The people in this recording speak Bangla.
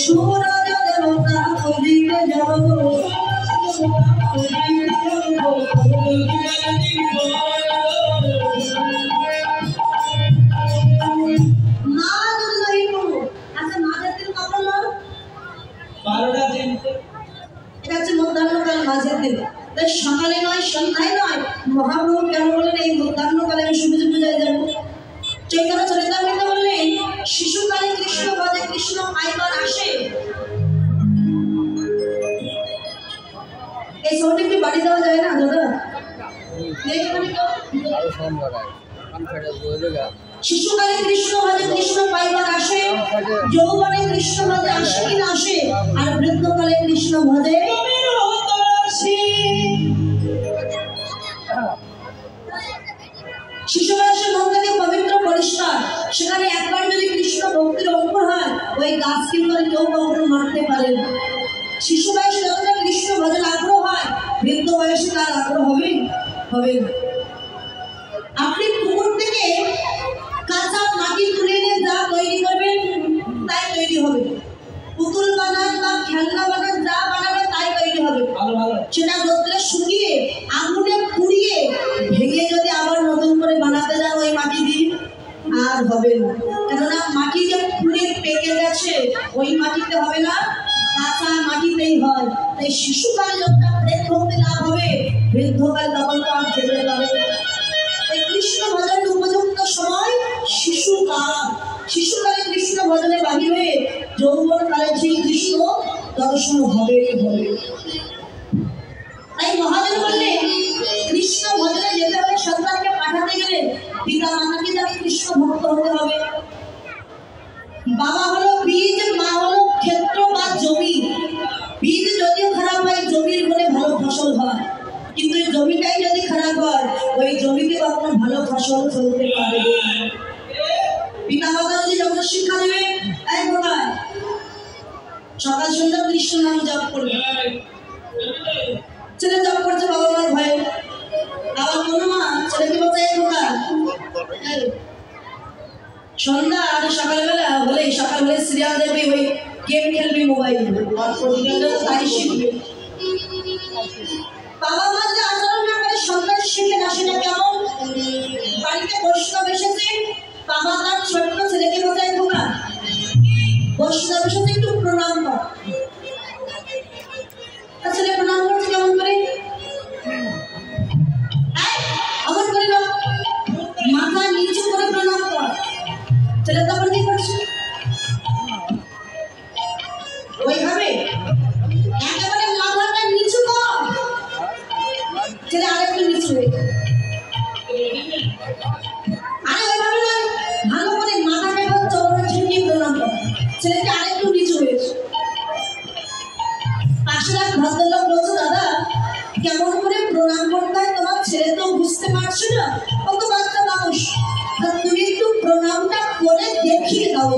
সূরজ দেবতা পুজিতে যাব সকালে নয় সন্ধ্যায় নয় মহাপ্রভু কেন বললেন এই মধ্যাহ্নকালে আমি সূর্য পূজায় যাব। চৈতন্য চরিতামৃত বললেন শিশুকালে কৃষ্ণ পদে কৃষ্ণ পাইবার আসে। এই ছবিটি কি বাড়ি দেওয়া যায় না দাদা? শিশুকালে কৃষ্ণ পদে কৃষ্ণ পাইবার আসে, যৌবনে কৃষ্ণ পদে আসে কি না আসে, আর বৃদ্ধকালে কৃষ্ণ পদে শিশু বয়সের মন থেকে পবিত্র পরিষ্কার, সেখানে একবার যদি কৃষ্ণ ভক্তির অঙ্কুর হয় ওই গাছ কিন্তু কেউ কখনো মারতে পারে না। শিশু বয়সে যতটা কৃষ্ণ ভজন আগ্রহ হয় বৃদ্ধ বয়সে তার আগ্রহ হবে হবে না। আপনি পুকুর থেকে কাঁচা মাটি তুলে এনে যা তৈরি করবেন তাই তৈরি হবে, পুতুল বানান বা খেলনা বানান যা বানাবেন তাই তৈরি হবে। সেটা রোদ্রে শুকিয়ে আগুনে পুড়িয়ে ভেঙে যদি আবার নতুন করে বানাতে যান ওই মাটি দিয়ে আর হবে না, কেননা মাটি যে পুড়ে পেকে গেছে ওই মাটিতে হবে না, কাঁচা মাটিতেই হয়। তাই শিশুকালে যতটা প্রেম ভক্তি লাভ হবে বৃদ্ধকাল তখন তো আর যেতে পারে না। তাই কৃষ্ণ ভজনের উপযুক্ত সময় শিশুকাল। শিশুকালে কৃষ্ণ ভজনে বাহির হয়ে যৌবনকালে সেই কৃষ্ণ দর্শন হবেই হবে। তাই মহাজন বললেন কৃষ্ণ ভজনে যেতে হলে সন্তানকে পাঠাতে গেলে পিতা মাতাকে তাকে কৃষ্ণ ভক্ত হতে হবে। বাবা হলো বীজ, মা হলো ক্ষেত্র বা জমি। বীজ যদিও খারাপ হয় জমির গুণে ভালো ফসল হয়, কিন্তু এই জমিটাই যদি খারাপ হয় ওই জমিতে কখনো ভালো ফসল ফলতে পারে না। পিতা মাতা যদি যখন শিক্ষা দেবে এক প্রকার সকাল সন্ধ্যা কৃষ্ণ নাম জপ করবে, ছেলে জপ করছে বাবা মার ভয়ে, আবার কোনো মা ছেলেকে বলছে এক প্রকার সন্ধ্যা আর সকালবেলা হলে সকাল হলে সিরিয়াল দেখবে, ওই গেম খেলবে মোবাইল, তাই শিখবে। বাবা মা যে আচরণ না করে সন্তান শিখে না সেটা কেমন? বাড়িতে বৈষ্ণব এসেছে, বাবা তার ছোট্ট ছেলেকে বোঝায় খোকা বৈষ্ণব এসেছে একটু প্রণাম কর। ছেলে প্রণাম করছে কেমন করে? আমার করে না, মাথা নিচু করে প্রণাম কর। ছেলে তখন কি করছে? ওইভাবে একেবারে মাথাটা নিচু কর, ছেলে আরেকটু নিচু হয়ে আরে ওইভাবে না, ভালো করে মাথাটা চরণে ঝুঁকিয়ে প্রণাম কর। ছেলেটা আরেকটু নিচু হয়েছে। পাশের এক ভদ্রলোক বলছে দাদা কেমন করে প্রণাম করতে হয় তোমার ছেলে তো বুঝতে পারছো না, কত বাচ্চা মানুষ, তুমি একটু প্রণামটা করে দেখিয়ে দাও।